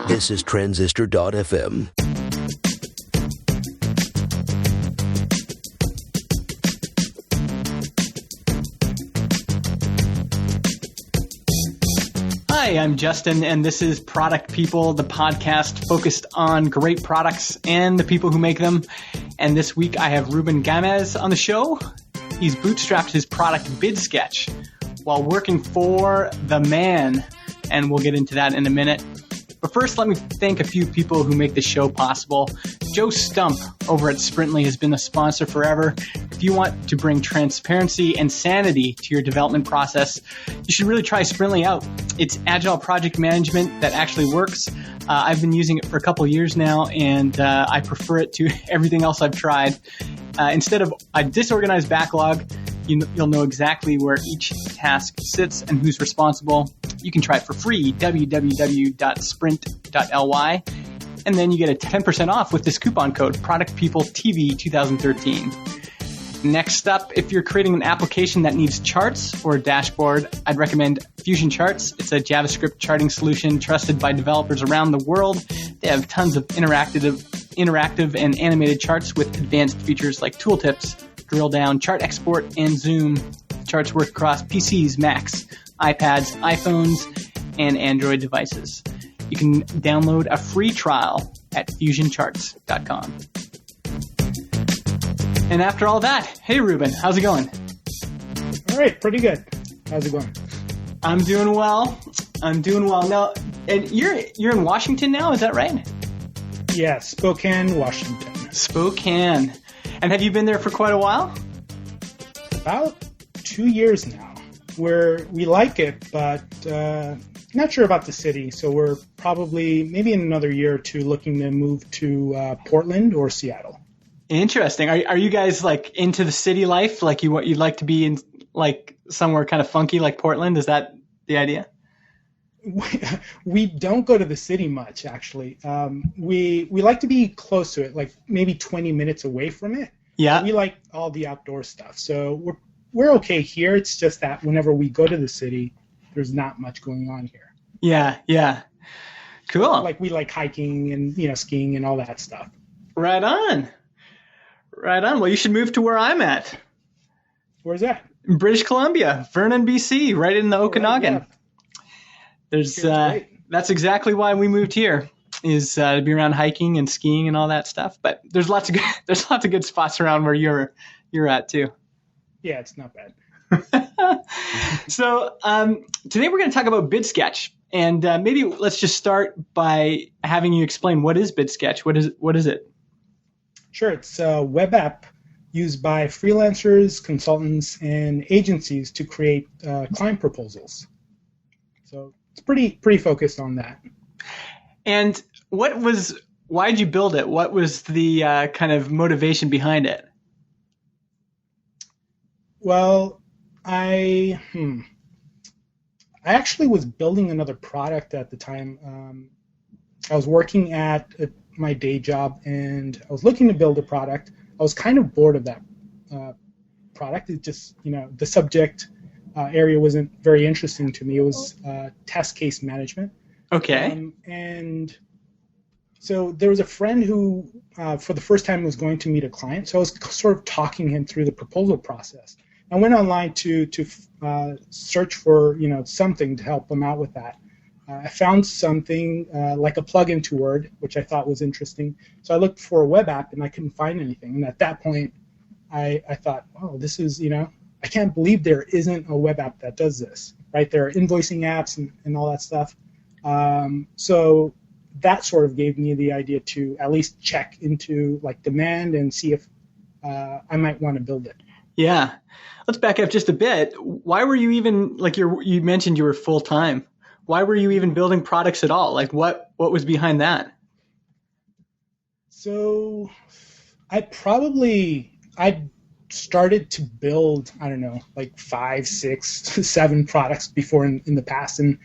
This is Transistor.fm. Hi, I'm Justin, and this is Product People, the podcast focused on great products and the people who make them. And this week I have Ruben Gamez on the show. He's bootstrapped his product BidSketch while working for the man, and we'll get into that in a minute. But first, let me thank a few people who make the show possible. Joe Stump over at Sprintly has been a sponsor forever. If you want to bring transparency and sanity to your development process, you should really try Sprintly out. It's agile project management that actually works. I've been using it for a couple years now, and I prefer it to everything else I've tried. Instead of a disorganized backlog, you'll know exactly where each task sits and who's responsible. You can try it for free, www.sprint.ly, and then you get a 10% off with this coupon code, ProductPeopleTV2013. Next up, if you're creating an application that needs charts or a dashboard, I'd recommend Fusion Charts. It's a JavaScript charting solution trusted by developers around the world. They have tons of interactive and animated charts with advanced features like tooltips, drill down, chart export, and zoom. Charts work across PCs, Macs, iPads, iPhones, and Android devices. You can download a free trial at fusioncharts.com. And after all that, hey Ruben, how's it going? All right, pretty good. How's it going? I'm doing well. Now, and you're in Washington now, is that right? Yeah, Spokane, Washington. Spokane. And have you been there for quite a while? About 2 years now. We like it, but not sure about the city. So we're probably, maybe in another year or two, looking to move to Portland or Seattle. Interesting. Are you guys like into the city life? Like you'd like to be in like somewhere kind of funky like Portland? Is that the idea? We don't go to the city much, actually. We like to be close to it, like maybe 20 minutes away from it. Yeah. We like all the outdoor stuff. So we're okay here. It's just that whenever we go to the city, there's not much going on here. Yeah. Cool. Like we like hiking and skiing and all that stuff. Right on. Well, you should move to where I'm at. Where's that? In British Columbia, Vernon, BC, right in the Okanagan. Right, yeah. That's exactly why we moved here, is to be around hiking and skiing and all that stuff. But there's lots of good spots around where you're at too. Yeah, it's not bad. So today we're going to talk about BidSketch, and maybe let's just start by having you explain what is BidSketch. What is it? Sure, it's a web app used by freelancers, consultants, and agencies to create client proposals. So it's pretty focused on that. And why did you build it? What was the kind of motivation behind it? Well, I actually was building another product at the time. I was working at my day job, and I was looking to build a product. I was kind of bored of that product. It just, the subject area wasn't very interesting to me. It was test case management. Okay. And so there was a friend who, for the first time, was going to meet a client. So I was sort of talking him through the proposal process. I went online to search for something to help him out with that. I found something like a plugin to Word, which I thought was interesting. So I looked for a web app, and I couldn't find anything. And at that point, I thought, oh, this is, I can't believe there isn't a web app that does this, right? There are invoicing apps and all that stuff. So that sort of gave me the idea to at least check into like demand and see if I might want to build it. Yeah. Let's back up just a bit. Why were you even, like you mentioned you were full-time. Why were you even building products at all? Like what was behind that? So I started to build, I don't know, like 5, 6, 7 products before in the past. And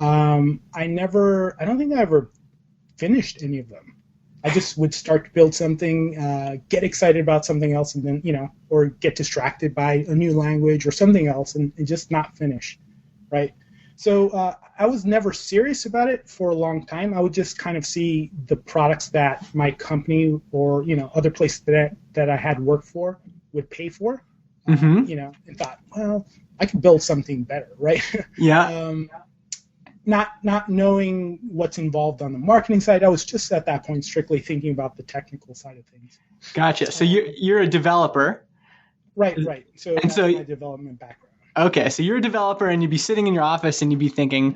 I don't think I ever finished any of them. I just would start to build something, get excited about something else, and then, or get distracted by a new language or something else and just not finish, right? So I was never serious about it for a long time. I would just kind of see the products that my company or other places that I had worked for would pay for, Mm-hmm. and thought, well, I could build something better, right? Yeah. Not knowing what's involved on the marketing side, I was just at that point strictly thinking about the technical side of things. Gotcha. So you're a developer. Right. So And that's so my development background. Okay, so you're a developer and you'd be sitting in your office and you'd be thinking,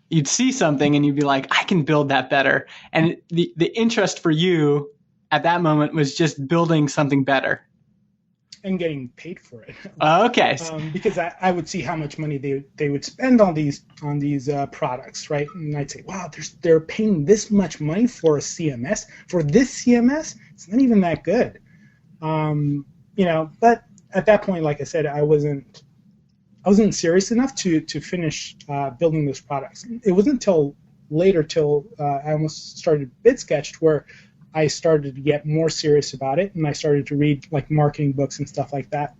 you'd see something and you'd be like, I can build that better. And the interest for you at that moment was just building something better. And getting paid for it. Okay. Because I would see how much money they would spend on these products, right? And I'd say, wow, they're paying this much money for a CMS. For this CMS, it's not even that good. But at that point, like I said, I wasn't serious enough to finish building those products. It wasn't until later, till I almost started BidSketch, where I started to get more serious about it, and I started to read like marketing books and stuff like that.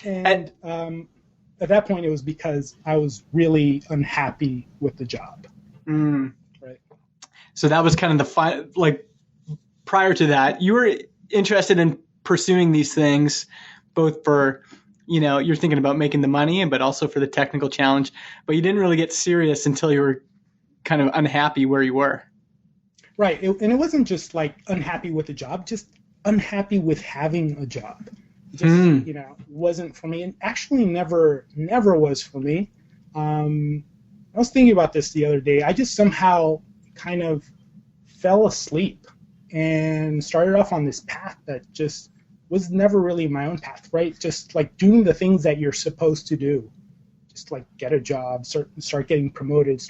And at that point, it was because I was really unhappy with the job. Right. So that was kind of prior to that, you were interested in pursuing these things, both for, you're thinking about making the money, but also for the technical challenge. But you didn't really get serious until you were kind of unhappy where you were. Right. And it wasn't just like unhappy with the job, just unhappy with having a job. It just, wasn't for me, and actually never was for me. I was thinking about this the other day. I just somehow kind of fell asleep and started off on this path that just was never really my own path, right? Just like doing the things that you're supposed to do. Just like get a job, start getting promoted,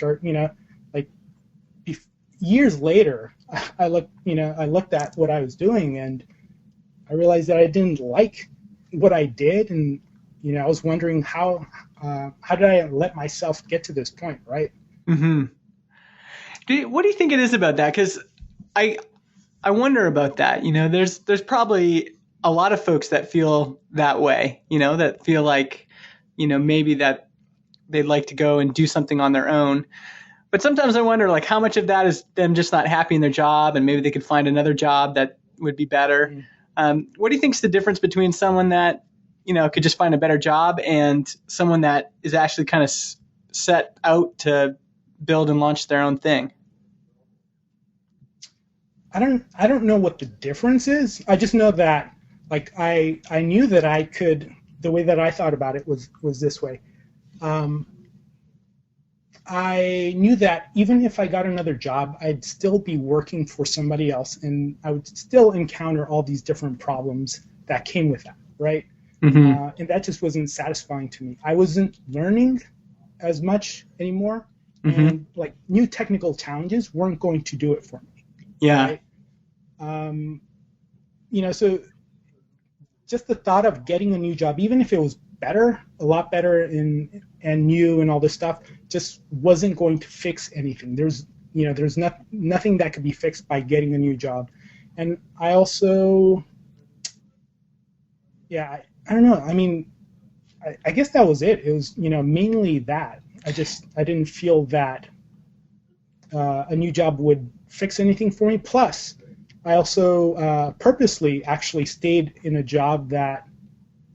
years later, I looked at what I was doing, and I realized that I didn't like what I did, and I was wondering how did I let myself get to this point, right? Mm-hmm. What do you think it is about that? Because I wonder about that. There's probably a lot of folks that feel that way. That feel like maybe that they'd like to go and do something on their own. But sometimes I wonder, like, how much of that is them just not happy in their job, and maybe they could find another job that would be better. What do you think is the difference between someone that, could just find a better job and someone that is actually kind of set out to build and launch their own thing? I don't know what the difference is. I just know that, like, I knew that I could. The way that I thought about it was this way. I knew that even if I got another job, I'd still be working for somebody else, and I would still encounter all these different problems that came with that, right? Mm-hmm. And that just wasn't satisfying to me. I wasn't learning as much anymore, and like new technical challenges weren't going to do it for me. Yeah. Right? So just the thought of getting a new job, even if it was better, a lot better and new and all this stuff, just wasn't going to fix anything. There's nothing that could be fixed by getting a new job. And I also, I don't know. I mean, I guess that was it. It was, mainly that. I didn't feel that a new job would fix anything for me. Plus, I also purposely actually stayed in a job that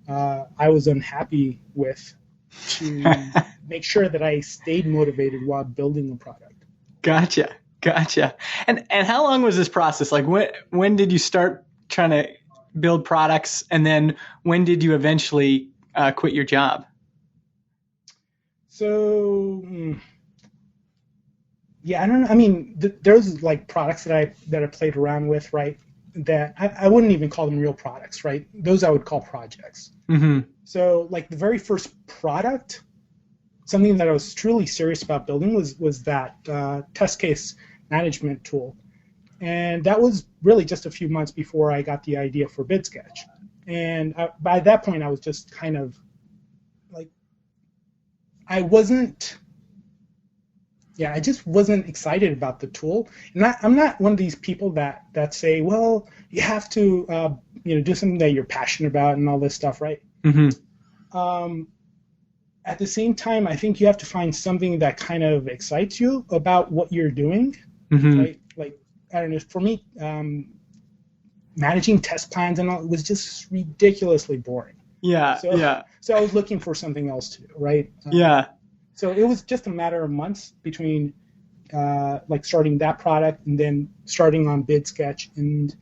I was unhappy with, to make sure that I stayed motivated while building the product. Gotcha. And how long was this process? Like, when did you start trying to build products, and then when did you eventually quit your job? So, I don't know. I mean, there's like products that I played around with, right? That I wouldn't even call them real products, right? Those I would call projects. Mm-hmm. So, like, the very first product, something that I was truly serious about building was that test case management tool. And that was really just a few months before I got the idea for BidSketch. And by that point, I was just kind of like, I just wasn't excited about the tool. And I'm not one of these people that say, well, you have to do something that you're passionate about and all this stuff, right? Mm-hmm. at the same time, I think you have to find something that kind of excites you about what you're doing. Mm-hmm. Right? Like, I don't know, for me, managing test plans and all was just ridiculously boring. Yeah, So I was looking for something else to do, right? Yeah. So it was just a matter of months between like starting that product and then starting on BidSketch. And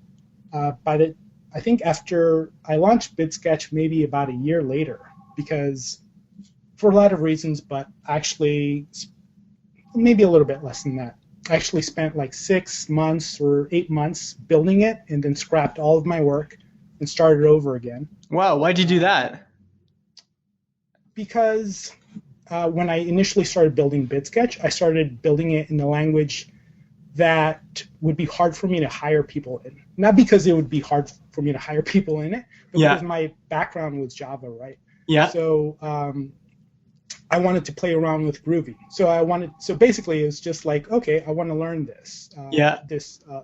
I think after I launched BidSketch, maybe about a year later, because for a lot of reasons, but actually maybe a little bit less than that. I actually spent like 6 months or 8 months building it and then scrapped all of my work and started over again. Wow, why'd you do that? Because when I initially started building BidSketch, I started building it in a language that would be hard for me to hire people in. Not because it would be hard for me to hire people in it, but because my background was Java, right? Yeah. So I wanted to play around with Groovy. So basically it was just like, okay, I want to learn this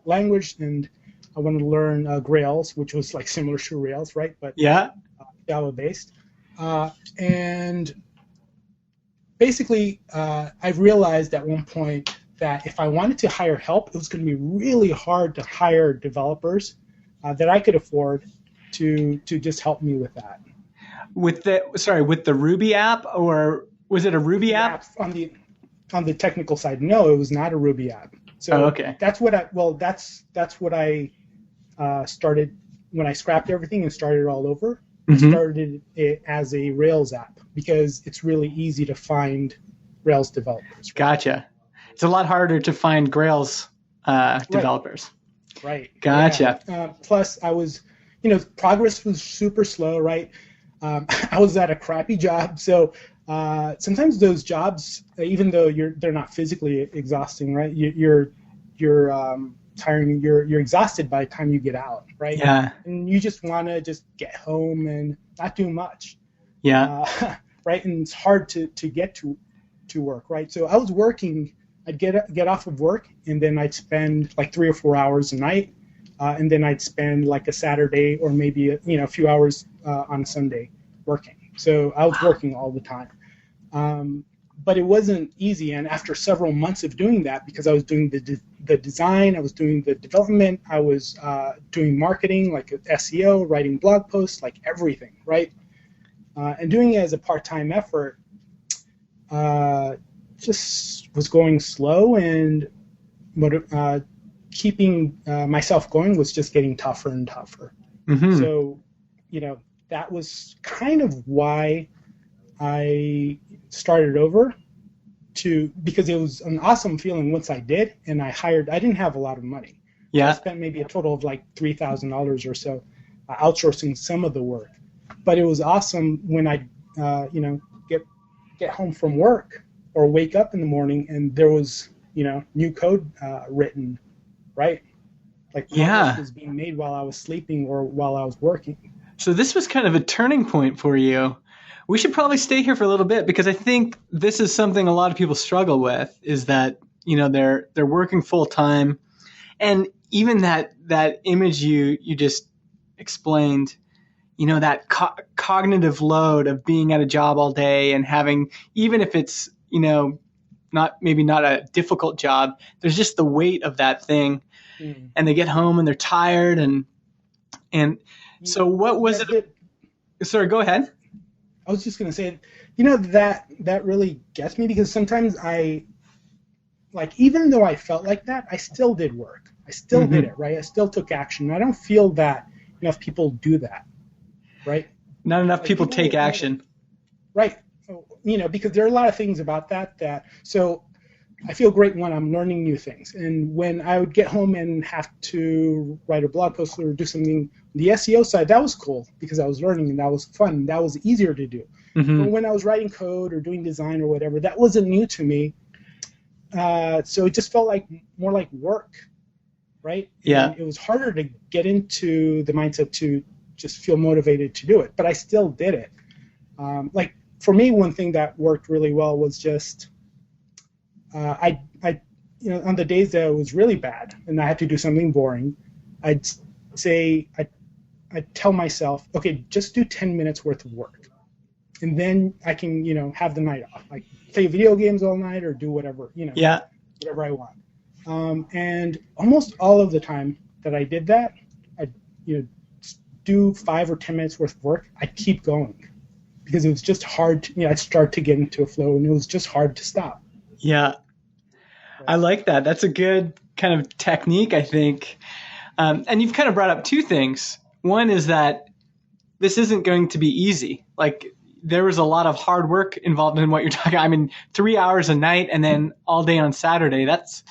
language, and I wanted to learn Grails, which was like similar to Rails, right? But Java based. And basically, I realized at one point that if I wanted to hire help, it was going to be really hard to hire developers that I could afford to just help me with that. With the Ruby app, or was it a Ruby app? On the technical side, no, it was not a Ruby app. So okay. That's what I started when I scrapped everything and started all over. Mm-hmm. I started it as a Rails app because it's really easy to find Rails developers. Right? Gotcha. It's a lot harder to find Grails developers. Right. Gotcha. Yeah. Plus, I was, progress was super slow, right? I was at a crappy job, so sometimes those jobs, even though they're not physically exhausting, right? You're tiring. You're exhausted by the time you get out, right? Yeah. And you just want to just get home and not do much. Yeah. Right. And it's hard to get to work, right? So I was working. I'd get off of work, and then I'd spend like 3 or 4 hours a night, and then I'd spend like a Saturday or maybe a few hours on a Sunday working. So I was working all the time. But it wasn't easy, and after several months of doing that, because I was doing the design, I was doing the development, I was doing marketing, like SEO, writing blog posts, like everything, right? And doing it as a part-time effort just was going slow, and keeping myself going was just getting tougher and tougher. Mm-hmm. So, that was kind of why I started over, because it was an awesome feeling once I did, and I didn't have a lot of money. Yeah. I spent maybe a total of like $3,000 or so outsourcing some of the work. But it was awesome when I, get home from work or wake up in the morning and there was, new code written, right? Like progress was being made while I was sleeping or while I was working. So this was kind of a turning point for you. We should probably stay here for a little bit, because I think this is something a lot of people struggle with, is that, they're working full time. And even that image you just explained, that cognitive load of being at a job all day and having, even if it's, not a difficult job, there's just the weight of that thing. Mm. And they get home and they're tired. And so what was it? Sorry, go ahead. I was just going to say, that really gets me, because sometimes even though I felt like that, I still did work. I still did it, right? I still took action. I don't feel that enough people do that, right? Not enough people take action. Right. Because there are a lot of things about that. So I feel great when I'm learning new things. And when I would get home and have to write a blog post or do something on the SEO side, that was cool because I was learning and that was fun. That was easier to do. Mm-hmm. But when I was writing code or doing design or whatever, that wasn't new to me. So it just felt more like work, right? Yeah. And it was harder to get into the mindset to just feel motivated to do it. But I still did it. For me, one thing that worked really well was just I on the days that it was really bad and I had to do something boring, I'd tell myself, okay, just do 10 minutes worth of work. and then I can, have the night off, like play video games all night or do whatever, Yeah. whatever I want. And almost all of the time that I did that, I, do 5 or 10 minutes worth of work. I keep going because it was just hard. I'd start to get into a flow, and it was just hard to stop. Yeah. I like that. That's a good kind of technique, I think. And you've kind of brought up two things. One is that this isn't going to be easy. Like, there was a lot of hard work involved in what you're talking. I mean, 3 hours a night and then all day on Saturday. That's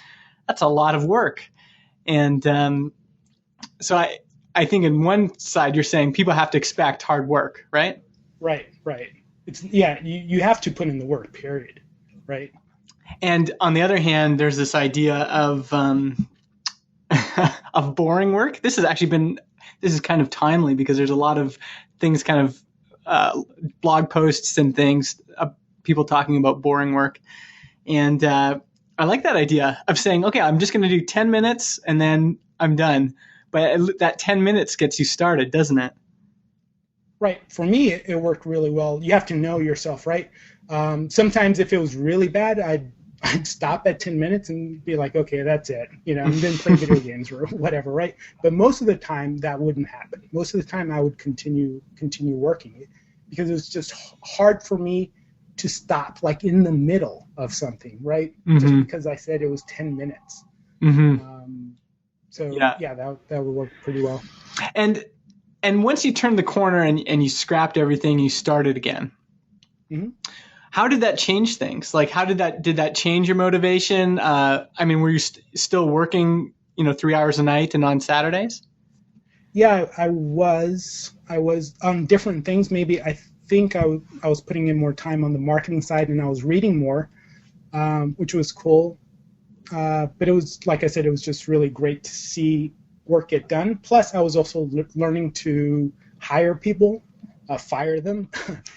a lot of work. And so I think in one side you're saying people have to expect hard work, right? Right. It's you have to put in the work, period. Right. And on the other hand, there's this idea of of boring work. This is kind of timely because there's a lot of things, kind of blog posts and things, people talking about boring work. And I like that idea of saying, okay, I'm just going to do 10 minutes and then I'm done. But that 10 minutes gets you started, doesn't it? Right. For me, it worked really well. You have to know yourself, right? Sometimes if it was really bad, I'd stop at 10 minutes and be like, okay, that's it, and then play video games or whatever, right? But most of the time that wouldn't happen. Most of the time I would continue working because it was just hard for me to stop, like in the middle of something, right? Mm-hmm. Just because I said it was 10 minutes. Mm-hmm. That would work pretty well. And once you turned the corner and you scrapped everything, you started again. Mm-hmm. How did that change things? Like, did that change your motivation? I mean, were you still working, 3 hours a night and on Saturdays? Yeah, I was on different things. Maybe I think I was putting in more time on the marketing side, and I was reading more, which was cool. But it was, like I said, it was just really great to see work get done. Plus, I was also learning to hire people. Fire them.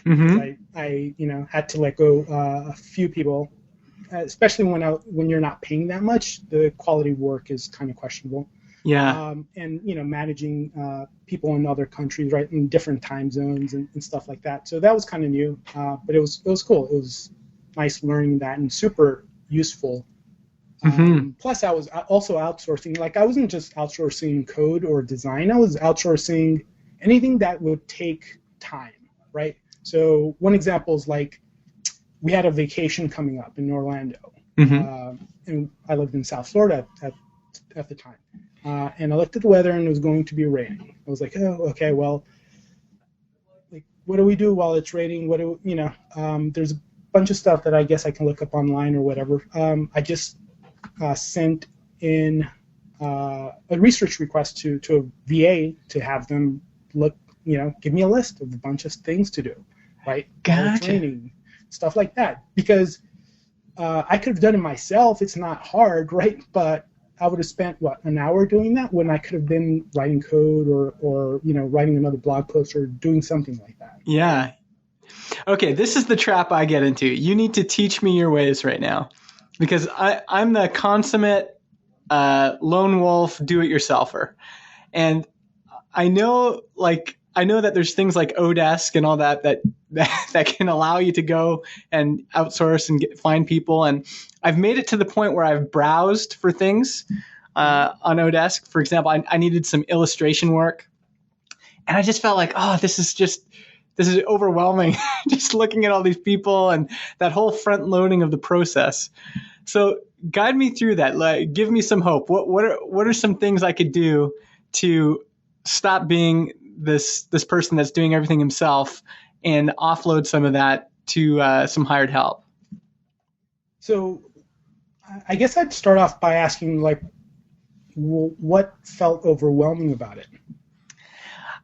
Mm-hmm. I had to let go a few people, especially when you're not paying that much. The quality of work is kind of questionable. Yeah. And managing people in other countries, right, in different time zones and stuff like that. So that was kind of new, but it was cool. It was nice learning that and super useful. Mm-hmm. Plus, I was also outsourcing. Like, I wasn't just outsourcing code or design. I was outsourcing anything that would take time, right? So one example is, like, we had a vacation coming up in Orlando, mm-hmm. And I lived in South Florida at the time, and I looked at the weather and it was going to be raining. I was like, oh, okay, well, like, what do we do while it's raining? There's a bunch of stuff that I guess I can look up online or whatever. I just sent in a research request to a VA to have them look. Give me a list of a bunch of things to do, right? Gotcha. Training, stuff like that. Because I could have done it myself. It's not hard, right? But I would have spent, an hour doing that when I could have been writing code or writing another blog post or doing something like that. Yeah. Okay, this is the trap I get into. You need to teach me your ways right now. Because I'm the consummate lone wolf do-it-yourselfer. And I know that there's things like Odesk and all that can allow you to go and outsource and find people. And I've made it to the point where I've browsed for things on Odesk. For example, I needed some illustration work, and I just felt like, oh, this is overwhelming. Just looking at all these people and that whole front loading of the process. So guide me through that. Like, give me some hope. What are some things I could do to stop being this person that's doing everything himself and offload some of that to some hired help? So I guess I'd start off by asking, like, what felt overwhelming about it?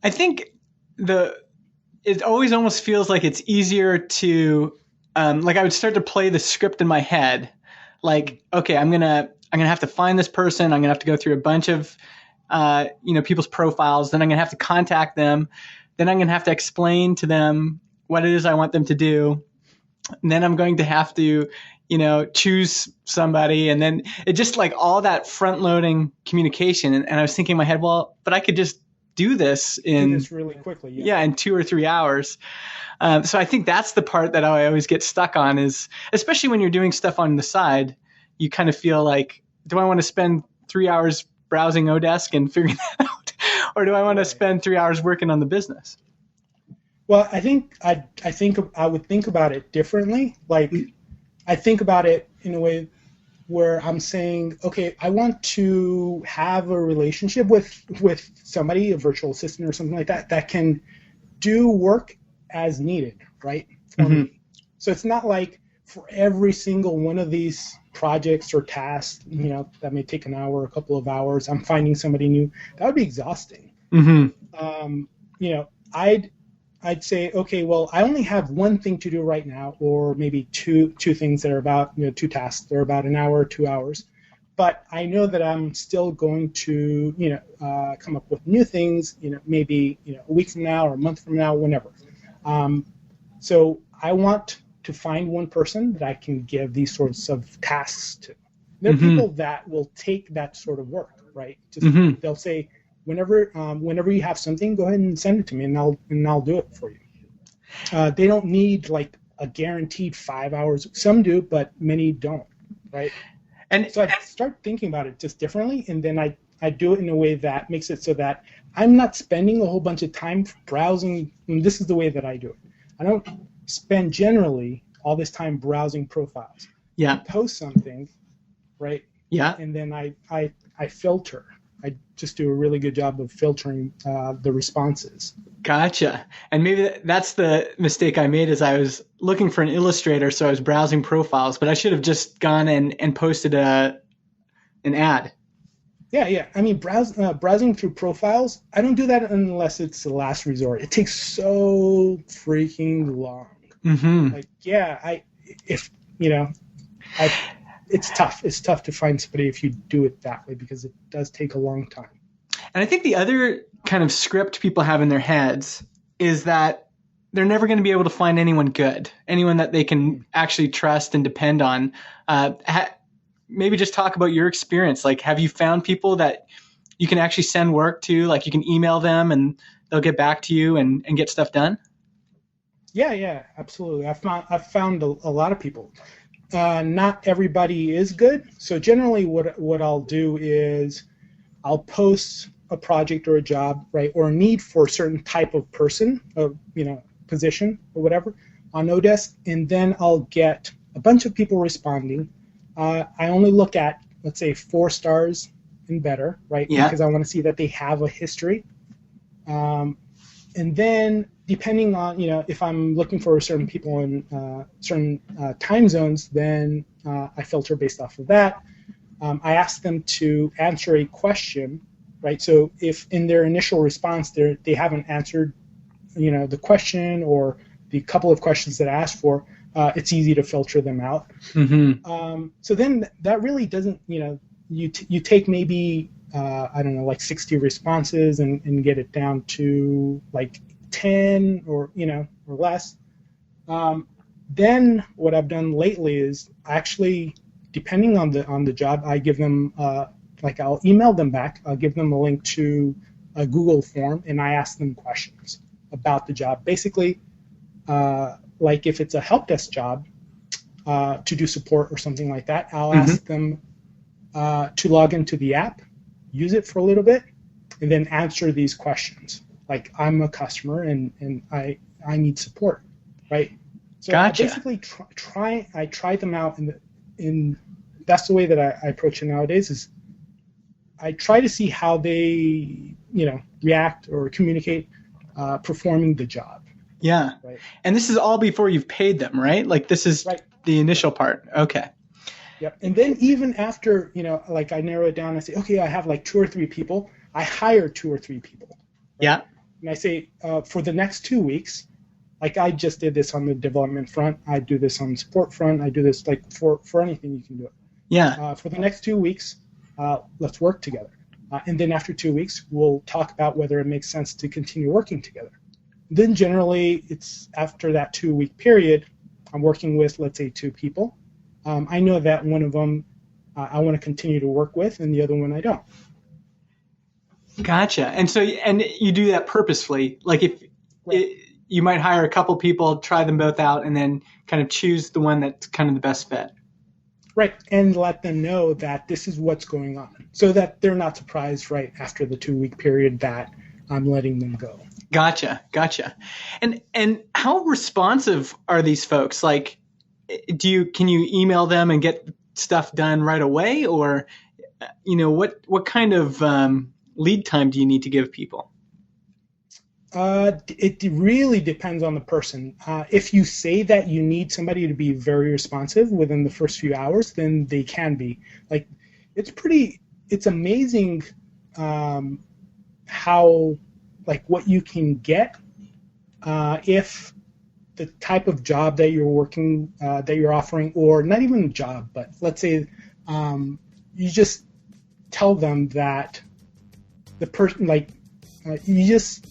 I think it always almost feels like it's easier to like I would start to play the script in my head. Like, okay, I'm gonna have to find this person. I'm gonna have to go through a bunch of people's profiles. Then I'm going to have to contact them. Then I'm going to have to explain to them what it is I want them to do. And then I'm going to have to, choose somebody. And then it just, like, all that front loading communication. And I was thinking in my head, well, but I could just do this really quickly. In 2 or 3 hours. So I think that's the part that I always get stuck on is, especially when you're doing stuff on the side, you kind of feel like, do I want to spend 3 hours browsing Odesk and figuring that out? Or do I want to spend 3 hours working on the business? Well, I think I would think about it differently. Like, I think about it in a way where I'm saying, okay, I want to have a relationship with somebody, a virtual assistant or something like that, that can do work as needed, right? For me. So it's not like for every single one of these projects or tasks, that may take an hour, a couple of hours, I'm finding somebody new. That would be exhausting. I'd say, okay, well, I only have one thing to do right now, or maybe two things that are about, 2 tasks. They're about an hour, 2 hours. But I know that I'm still going to, come up with new things, maybe, a week from now or a month from now, whenever. So I want to find one person that I can give these sorts of tasks to. There are people that will take that sort of work, right? They'll say, whenever you have something, go ahead and send it to me, and I'll do it for you. They don't need like a guaranteed 5 hours. Some do, but many don't, right? And so I start thinking about it just differently, and then I do it in a way that makes it so that I'm not spending a whole bunch of time browsing. And this is the way that I do it. I don't spend generally all this time browsing profiles. I post something, right? And then I filter. I just do a really good job of filtering the responses. Gotcha. And maybe that's the mistake I made, is I was looking for an illustrator, so I was browsing profiles, but I should have just gone and posted an ad. Yeah. I mean, browsing through profiles, I don't do that unless it's the last resort. It takes so freaking long. It's tough. It's tough to find somebody if you do it that way, because it does take a long time. And I think the other kind of script people have in their heads is that they're never going to be able to find anyone good, anyone that they can actually trust and depend on. Maybe just talk about your experience. Like, have you found people that you can actually send work to? Like, you can email them and they'll get back to you and get stuff done? Yeah, absolutely. I've found a lot of people. Not everybody is good. So generally what I'll do is I'll post a project or a job, right, or a need for a certain type of person, or, position or whatever on Odesk, and then I'll get a bunch of people responding. I only look at, let's say, 4 stars and better, right, because I want to see that they have a history. And then depending on, if I'm looking for certain people in certain time zones, then I filter based off of that. I ask them to answer a question, right? So if in their initial response they haven't answered, the question or the couple of questions that I asked for, it's easy to filter them out. So then that really doesn't, you take maybe, I don't know, like 60 responses and get it down to like 10 or less. Then what I've done lately is actually, depending on the job, I give them I'll email them back. I'll give them a link to a Google form, and I ask them questions about the job. Basically, like if it's a help desk job to do support or something like that, I'll ask them to log into the app, use it for a little bit, and then answer these questions. Like, I'm a customer and I need support, right? So gotcha. I basically try them out, in that's the way that I approach it nowadays. Is I try to see how they react or communicate performing the job. Yeah, right. And this is all before you've paid them, right? Like, this is the initial part. Okay. Yep. And then even after I narrow it down, I say, okay, I have like 2 or 3 people. I hire 2 or 3 people. Right? Yeah. And I say, for the next 2 weeks, like I just did this on the development front, I do this on the support front, I do this like for anything you can do it. Yeah. For the next 2 weeks, let's work together. And then after 2 weeks, we'll talk about whether it makes sense to continue working together. Then generally, it's after that 2-week period, I'm working with, let's say, 2 people. I know that one of them I want to continue to work with, and the other one I don't. Gotcha. And so, and you do that purposefully. Like if you might hire a couple people, try them both out, and then kind of choose the one that's kind of the best fit. Right, and let them know that this is what's going on, so that they're not surprised right after the 2-week period that I'm letting them go. Gotcha. And how responsive are these folks? Like, can you email them and get stuff done right away, or what kind of lead time do you need to give people? It really depends on the person. If you say that you need somebody to be very responsive within the first few hours, then they can be. Like, it's amazing how, like, what you can get if the type of job that you're working, that you're offering, or not even a job, but let's say you just tell them that the person, like, you just,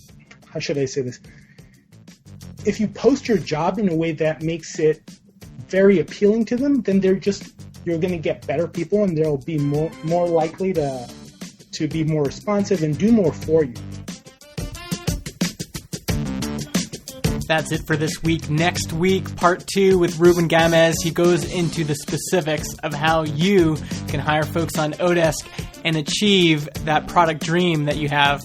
how should I say this? If you post your job in a way that makes it very appealing to them, then you're going to get better people, and they'll be more likely to be more responsive and do more for you. That's it for this week. Next week, part 2 with Ruben Gamez. He goes into the specifics of how you can hire folks on Odesk and achieve that product dream that you have.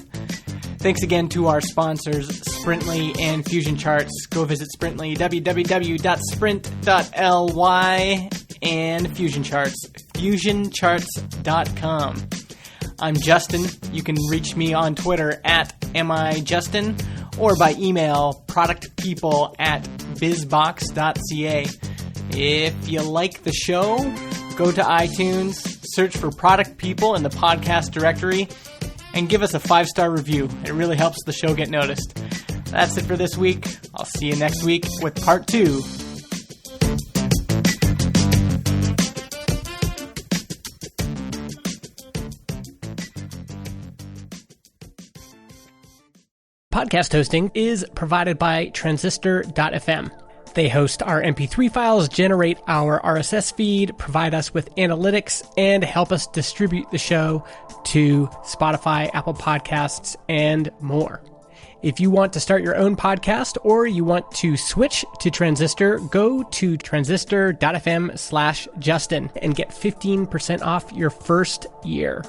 Thanks again to our sponsors, Sprintly and Fusion Charts. Go visit Sprintly, www.sprint.ly, and Fusion Charts, fusioncharts.com. I'm Justin. You can reach me on Twitter @MIJustin or by email productpeople@bizbox.ca. If you like the show, go to iTunes, search for Product People in the podcast directory, and give us a 5-star review. It really helps the show get noticed. That's it for this week. I'll see you next week with part 2. Podcast hosting is provided by Transistor.fm. They host our MP3 files, generate our RSS feed, provide us with analytics, and help us distribute the show to Spotify, Apple Podcasts, and more. If you want to start your own podcast or you want to switch to Transistor, go to transistor.fm/Justin and get 15% off your first year.